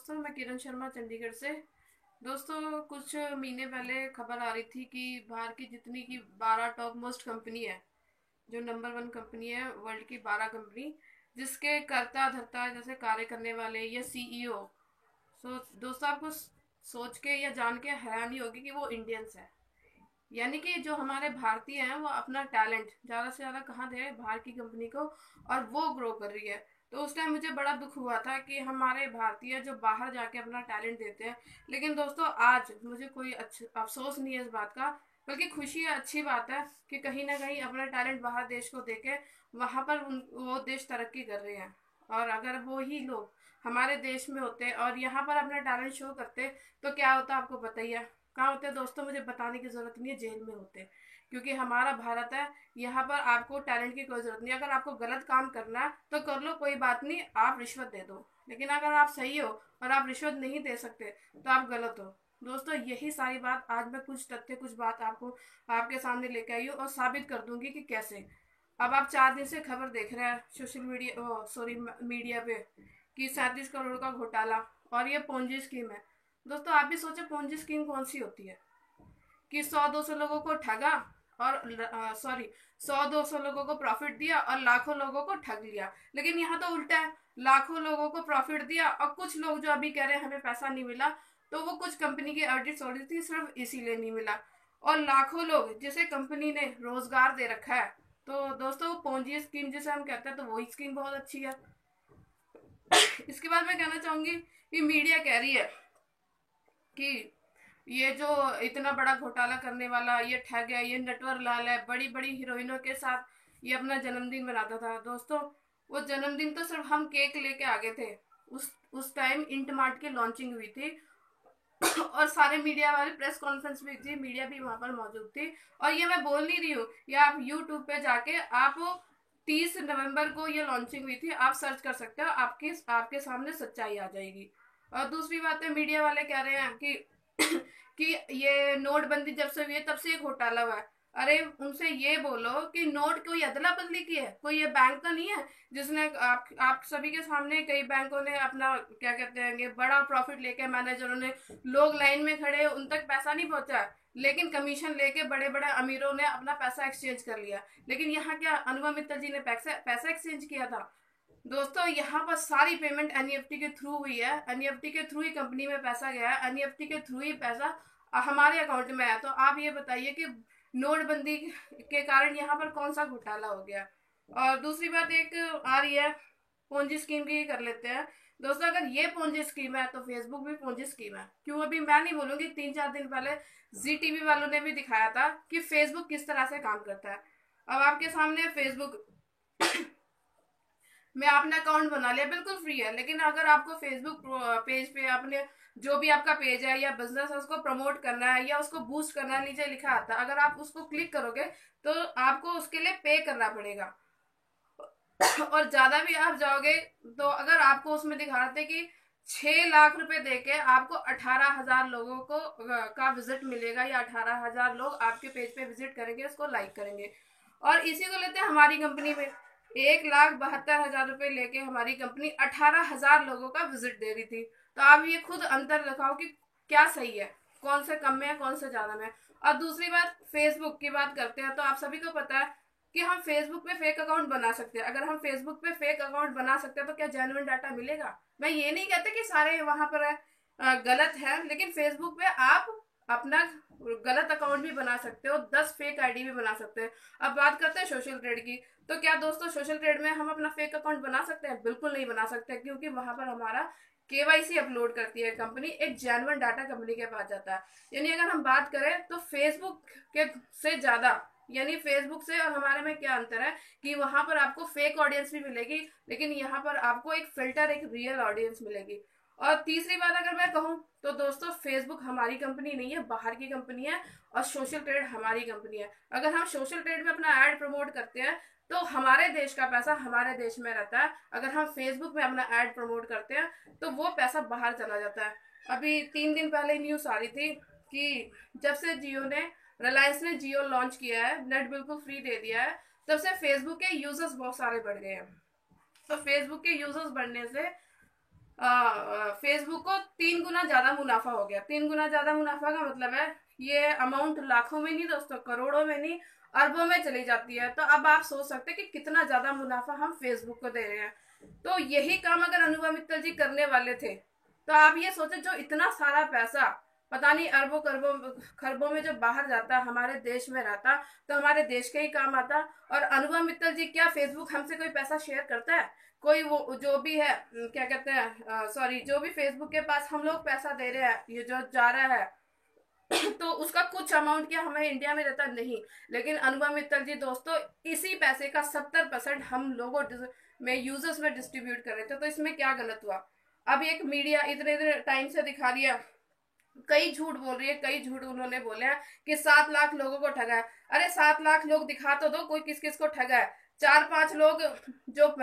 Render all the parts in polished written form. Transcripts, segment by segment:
दोस्तों, मैं किरण शर्मा चंडीगढ़ से। दोस्तों, कुछ महीने पहले खबर आ रही थी कि बाहर की जितनी की 12 टॉप मोस्ट कंपनी है, जो नंबर वन कंपनी है वर्ल्ड की, 12 कंपनी जिसके कर्ता धर्ता जैसे कार्य करने वाले या सीईओ, दोस्तों आपको सोच के या जान के हैरानी होगी कि वो इंडियंस है। यानी कि जो हमारे भारतीय हैं वो अपना टैलेंट ज़्यादा से ज़्यादा कहाँ दे रहे हैं, बाहर की कंपनी को, और वो ग्रो कर रही है। तो उस टाइम मुझे बड़ा दुख हुआ था कि हमारे भारतीय जो बाहर जाके अपना टैलेंट देते हैं। लेकिन दोस्तों, आज मुझे कोई अफसोस नहीं है इस बात का, बल्कि खुशी है, अच्छी बात है कि कहीं ना कहीं अपना टैलेंट बाहर देश को देके वहाँ पर वो देश तरक्की कर रहे हैं। और अगर वो ही लोग हमारे देश में होते और यहाँ पर अपना टैलेंट शो करते तो क्या होता, आपको पता ही है। कहाँ होते दोस्तों, मुझे बताने की जरूरत नहीं है, जेल में होते। क्योंकि हमारा भारत है, यहाँ पर आपको टैलेंट की कोई जरूरत नहीं। अगर आपको गलत काम करना है तो कर लो, कोई बात नहीं, आप रिश्वत दे दो। लेकिन अगर आप सही हो और आप रिश्वत नहीं दे सकते तो आप गलत हो। दोस्तों, यही सारी बात आज मैं कुछ तथ्य, कुछ बात आपको आपके सामने लेके आई हूँ और साबित कर दूंगी कि कैसे। अब आप 4 दिन से खबर देख रहे हैं सोशल मीडिया, सॉरी, मीडिया पे, कि 37 करोड़ का घोटाला और ये पोंजी स्कीम है। दोस्तों, आप भी सोचो पोंजी स्कीम कौन सी होती है, कि 100-200 लोगों को ठगा और सॉरी, 100-200 लोगों को प्रॉफिट दिया और लाखों लोगों को ठग लिया। लेकिन यहाँ तो उल्टा है, लाखों लोगों को प्रॉफिट दिया और कुछ लोग जो अभी कह रहे हैं हमें पैसा नहीं मिला, तो वो कुछ कंपनी की ऑडिट हो रही थी, सिर्फ इसीलिए नहीं मिला। और लाखों लोग जिसे कंपनी ने रोजगार दे रखा है। तो दोस्तों, वो पोंजी स्कीम जिसे हम कहते हैं, तो वही स्कीम बहुत अच्छी है। इसके बाद मैं कहना चाहूंगी कि मीडिया कह रही है कि ये जो इतना बड़ा घोटाला करने वाला ये ठग है, ये नटवर लाल है, बड़ी बड़ी हीरोइनों के साथ ये अपना जन्मदिन मनाता था। दोस्तों, वो जन्मदिन तो सिर्फ हम केक लेके आ गए थे। उस टाइम इंट मार्ट की लॉन्चिंग हुई थी और सारे मीडिया वाले, प्रेस कॉन्फ्रेंस भी थी, मीडिया भी वहां पर मौजूद थी। और ये मैं बोल नहीं रही हूँ, ये आप यूट्यूब पे जाके आप 30 नवंबर को ये लॉन्चिंग हुई थी, आप सर्च कर सकते हो, आपके आपके सामने सच्चाई आ जाएगी। और दूसरी बात है, मीडिया वाले कह रहे हैं कि कि ये नोटबंदी जब से हुई है तब से ये घोटाला हुआ है। अरे, उनसे ये बोलो कि नोट कोई अदला बदली की है, कोई ये बैंक तो नहीं है जिसने आप सभी के सामने कई बैंकों ने अपना क्या कहते हैं बड़ा प्रॉफिट लेके, मैनेजरों ने, लोग लाइन में खड़े उन तक पैसा नहीं पहुंचा, लेकिन कमीशन लेके बड़े बड़े अमीरों ने अपना पैसा एक्सचेंज कर लिया। लेकिन यहाँ क्या अनुपम मित्तल जी ने पैसा एक्सचेंज किया था? दोस्तों, यहाँ पर सारी पेमेंट एनईएफटी के थ्रू हुई है, एनईएफटी के थ्रू ही कंपनी में पैसा गया है, एनईएफटी के थ्रू ही पैसा हमारे अकाउंट में है। तो आप ये बताइए कि नोटबंदी के कारण यहाँ पर कौन सा घोटाला हो गया। और दूसरी बात एक आ रही है, पोंजी स्कीम की कर लेते हैं। दोस्तों, अगर ये पोंजी स्कीम है तो फेसबुक भी पोंजी स्कीम है। क्यों? अभी मैं नहीं बोलूंगी, 3-4 दिन पहले जी टीवी वालों ने भी दिखाया था कि फेसबुक किस तरह से काम करता है। अब आपके सामने फेसबुक में आपने अकाउंट बना लिया, बिल्कुल फ्री है। लेकिन अगर आपको फेसबुक पेज पे अपने जो भी आपका पेज है या बिजनेस है उसको प्रमोट करना है या उसको बूस्ट करना है, नीचे लिखा आता है, अगर आप उसको क्लिक करोगे तो आपको उसके लिए पे करना पड़ेगा। और ज्यादा भी आप जाओगे तो अगर आपको उसमें दिखाते कि 6 लाख रुपए देके आपको 18,000 लोगों को का विजिट मिलेगा, या 18,000 लोग आपके पेज पे विजिट करेंगे, उसको लाइक करेंगे। और इसी को लेते हैं हमारी कंपनी में, 1,72,000 रुपए लेके हमारी कंपनी 18,000 लोगों का विजिट दे रही थी। तो आप ये खुद अंतर दिखाओ कि क्या सही है, कौन से कम में है, कौन से ज्यादा में है। और दूसरी बात, फेसबुक की बात करते हैं, तो आप सभी को पता है कि हम फेसबुक पे फेक अकाउंट बना सकते हैं। अगर हम फेसबुक पे फेक अकाउंट बना सकते हैं तो क्या जेन्युइन डाटा मिलेगा? मैं ये नहीं कहते कि सारे वहां पर गलत है, लेकिन फेसबुक पे आप अपना गलत अकाउंट भी बना सकते हो, 10 फेक आईडी भी बना सकते हैं। अब बात करते हैं सोशल ट्रेड की। तो क्या दोस्तों, सोशल ट्रेड में हम अपना फेक अकाउंट बना सकते हैं? बिल्कुल नहीं बना सकते, क्योंकि वहां पर हमारा केवाईसी अपलोड करती है कंपनी, एक जेन्युइन डाटा कंपनी के पास जाता है। यानी अगर हम बात करें तो फेसबुक के से ज्यादा, यानी फेसबुक से और हमारे में क्या अंतर है कि वहां पर आपको फेक ऑडियंस भी मिलेगी, लेकिन यहाँ पर आपको एक फिल्टर, एक रियल ऑडियंस मिलेगी। और तीसरी बात अगर मैं कहूँ तो दोस्तों, फेसबुक हमारी कंपनी नहीं है, बाहर की कंपनी है, और सोशल ट्रेड हमारी कंपनी है। अगर हम सोशल ट्रेड में अपना एड प्रमोट करते हैं तो हमारे देश का पैसा हमारे देश में रहता है। अगर हम फेसबुक में अपना एड प्रमोट करते हैं तो वो पैसा बाहर चला जाता है। अभी 3 दिन पहले न्यूज आ रही थी कि जब से रिलायंस ने जियो लॉन्च किया है, नेट बिल्कुल फ्री दे दिया है, तब से फेसबुक के यूजर्स बहुत सारे बढ़ गए हैं। तो फेसबुक के यूजर्स बढ़ने से फेसबुक को 3 गुना ज्यादा मुनाफा हो गया। 3 गुना ज्यादा मुनाफा का मतलब है ये अमाउंट लाखों में नहीं दोस्तों, करोड़ों में नहीं, अरबों में चली जाती है। तो अब आप सोच सकते हैं कि कितना ज्यादा मुनाफा हम फेसबुक को दे रहे हैं। तो यही काम अगर अनुभव मित्तल जी करने वाले थे तो आप ये सोचे, जो इतना सारा पैसा पता नहीं अरबों खरबों खरबों में जो बाहर जाता हमारे देश में रहता तो हमारे देश के ही काम आता। और अनुभव मित्तल जी, क्या फेसबुक हमसे कोई पैसा शेयर करता है? कोई वो जो भी है क्या कहते हैं, सॉरी, जो भी फेसबुक के पास हम लोग पैसा दे रहे हैं, ये जो जा रहा है तो उसका कुछ अमाउंट क्या हमें इंडिया में रहता नहीं। लेकिन अनुभव मित्तल जी दोस्तों इसी पैसे का 70% हम लोगों में यूजर्स में डिस्ट्रीब्यूट कर रहे थे। तो इसमें क्या गलत हुआ? अब एक मीडिया इतने टाइम से दिखा दिया, कई झूठ बोल रही है, कई झूठ उन्होंने बोले हैं कि 7 लाख लोगों को ठगा है। अरे 7 लाख लोग दिखा तो दो, कोई किस किस को ठगा है। 4-5 लोग जो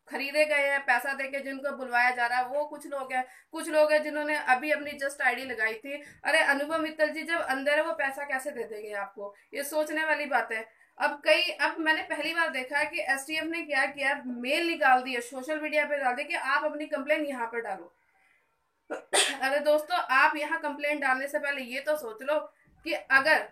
खरीदे गए हैं पैसा देके, जिनको बुलवाया जा रहा है वो कुछ लोग हैं। कुछ लोग हैं जिन्होंने अभी अपनी जस्ट आईडी लगाई थी। अरे अनुभव मित्तल जी जब अंदर है वो पैसा कैसे दे देंगे आपको? ये सोचने वाली बात है। अब मैंने पहली बार देखा है कि एसटीएफ ने क्या किया, मेल निकाल दिया, सोशल मीडिया पे डाल दिया कि आप अपनी कंप्लेन यहाँ पर डालो। अरे दोस्तों, आप यहाँ कंप्लेंट डालने से पहले ये तो सोच लो कि अगर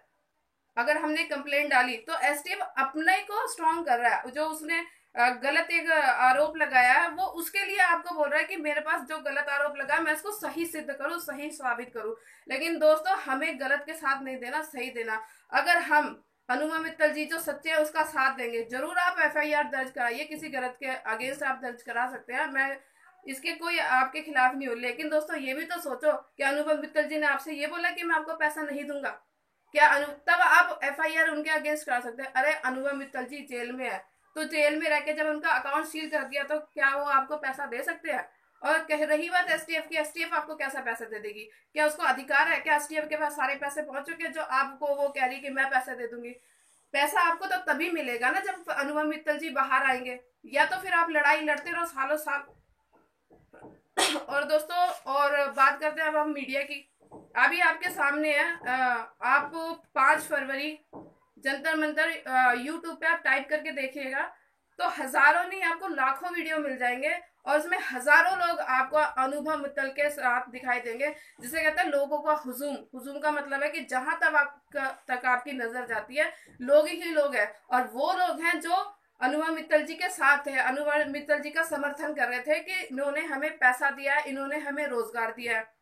अगर हमने कंप्लेंट डाली तो एसटीएफ अपने को स्ट्रॉन्ग कर रहा है। जो उसने गलत एक आरोप लगाया है वो उसके लिए आपको बोल रहा है कि मेरे पास जो गलत आरोप लगा मैं इसको सही सिद्ध करूं, सही साबित करूं। लेकिन दोस्तों हमें गलत के साथ नहीं देना, सही देना। अगर हम अनुभव मित्तल जी जो सच्चे है उसका साथ देंगे, जरूर आप एफआईआर दर्ज कराइए, किसी गलत के अगेंस्ट आप दर्ज करा सकते हैं, मैं इसके कोई आपके खिलाफ नहीं हो। लेकिन दोस्तों ये भी तो सोचो कि अनुभव मित्तल जी ने आपसे ये बोला कि मैं आपको पैसा नहीं दूंगा क्या? तब आप एफआईआर उनके अगेंस्ट करा सकते हैं। अरे अनुभव मित्तल जी जेल में है, तो जेल में रह के जब उनका अकाउंट सील कर दिया तो क्या वो आपको पैसा दे सकते हैं? और कह रही बात एसटीएफ की, एसटीएफ आपको कैसा पैसा दे देगी? क्या उसको अधिकार है? क्या एसटीएफ के पास सारे पैसे पहुंच चुके जो आपको वो कह रही कि मैं पैसे दे दूंगी? पैसा आपको तो तभी मिलेगा ना जब अनुभव मित्तल जी बाहर आएंगे, या तो फिर आप लड़ाई लड़ते रहो सालों साल। और दोस्तों और बात करते हैं अब हम मीडिया की। अभी आपके सामने है, आप 5 फरवरी जंतर मंतर यूट्यूब पे आप टाइप करके देखिएगा तो हजारों नहीं आपको लाखों वीडियो मिल जाएंगे और उसमें हजारों लोग आपको अनुभव मित्तल के साथ दिखाई देंगे। जिसे कहते हैं लोगों का हुजूम। हुजूम का मतलब है कि जहां तक आपकी नजर जाती है लोग ही लोग हैं, और वो लोग हैं जो अनुभव मित्तल जी के साथ है, अनुभव मित्तल जी का समर्थन कर रहे थे कि इन्होंने हमें पैसा दिया है, इन्होंने हमें रोजगार दिया है।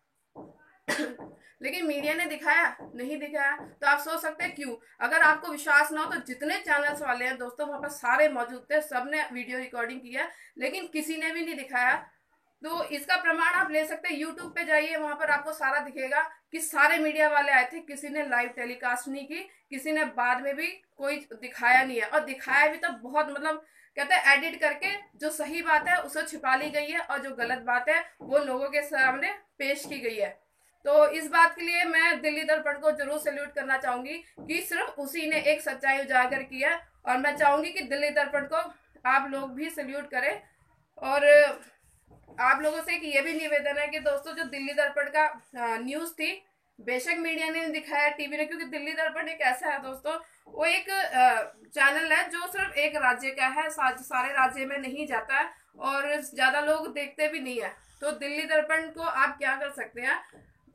लेकिन मीडिया ने दिखाया नहीं दिखाया। तो आप सोच सकते हैं क्यों? अगर आपको विश्वास ना हो तो जितने चैनल्स वाले हैं दोस्तों वहां पर सारे मौजूद थे, सबने वीडियो रिकॉर्डिंग किया, लेकिन किसी ने भी नहीं दिखाया। तो इसका प्रमाण आप ले सकते हैं, यूट्यूब पे जाइए, वहां पर आपको सारा दिखेगा कि सारे मीडिया वाले आए थे, किसी ने लाइव टेलीकास्ट नहीं की, किसी ने बाद में भी कोई दिखाया नहीं है। और दिखाया भी तो बहुत मतलब कहते हैं एडिट करके, जो सही बात है उसे छिपा ली गई है और जो गलत बात है वो लोगों के सामने पेश की गई है। तो इस बात के लिए मैं दिल्ली दर्पण को जरूर सैल्यूट करना चाहूंगी कि सिर्फ उसी ने एक सच्चाई उजागर की है, और मैं चाहूंगी कि दिल्ली दर्पण को आप लोग भी सैल्यूट करें। और आप लोगों से एक ये भी निवेदन है कि दोस्तों जो दिल्ली दर्पण का न्यूज थी, बेशक मीडिया ने दिखाया, टीवी ने, क्योंकि दिल्ली दर्पण एक ऐसा है दोस्तों, वो एक चैनल है जो सिर्फ एक राज्य का है, सारे राज्य में नहीं जाता है और ज्यादा लोग देखते भी नहीं है। तो दिल्ली दर्पण को आप क्या कर सकते हैं,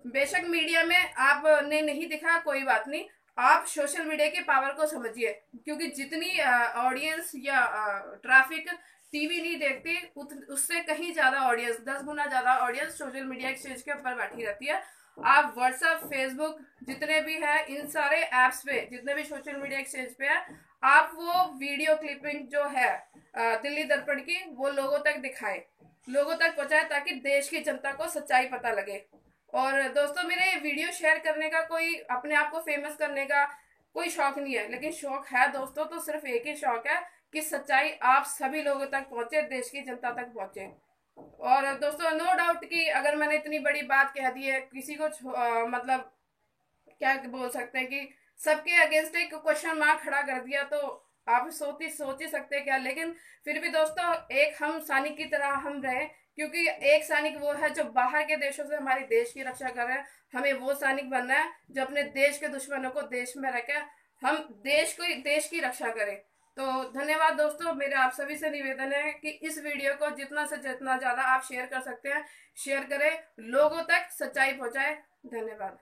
बेशक मीडिया में आपने नहीं दिखा, कोई बात नहीं, आप सोशल मीडिया की पावर को समझिए, क्योंकि जितनी ऑडियंस या ट्रैफिक टीवी नहीं देखती उससे कहीं ज्यादा ऑडियंस, 10 गुना ज्यादा ऑडियंस सोशल मीडिया एक्सचेंज के ऊपर बैठी रहती है। आप व्हाट्सएप, फेसबुक, जितने भी है इन सारे एप्स पे, जितने भी सोशल मीडिया एक्सचेंज पे है, आप वो वीडियो क्लिपिंग जो है दिल्ली दर्पण की वो लोगों तक दिखाएं, लोगों तक पहुंचाए, ताकि देश की जनता को सच्चाई पता लगे। और दोस्तों मेरे वीडियो शेयर करने का कोई, अपने आप को फेमस करने का कोई शौक नहीं है, लेकिन शौक है दोस्तों, तो सिर्फ एक ही शौक है कि सच्चाई आप सभी लोगों तक पहुंचे, देश की जनता तक पहुंचे। और दोस्तों नो डाउट कि अगर मैंने इतनी बड़ी बात कह दी है, किसी को मतलब क्या बोल सकते हैं कि सबके अगेंस्ट एक क्वेश्चन मार्क खड़ा कर दिया, तो आप सोच ही सकते हैं क्या। लेकिन फिर भी दोस्तों एक हम सैनिक की तरह हम रहे, क्योंकि एक सैनिक वो है जो बाहर के देशों से हमारे देश की रक्षा कर रहे हैं, हमें वो सैनिक बनना है जो अपने देश के दुश्मनों को देश में रखे हम देश की रक्षा करें। तो धन्यवाद दोस्तों, मेरे आप सभी से निवेदन है कि इस वीडियो को जितना से जितना ज़्यादा आप शेयर कर सकते हैं शेयर करें, लोगों तक सच्चाई पहुंचाए। धन्यवाद।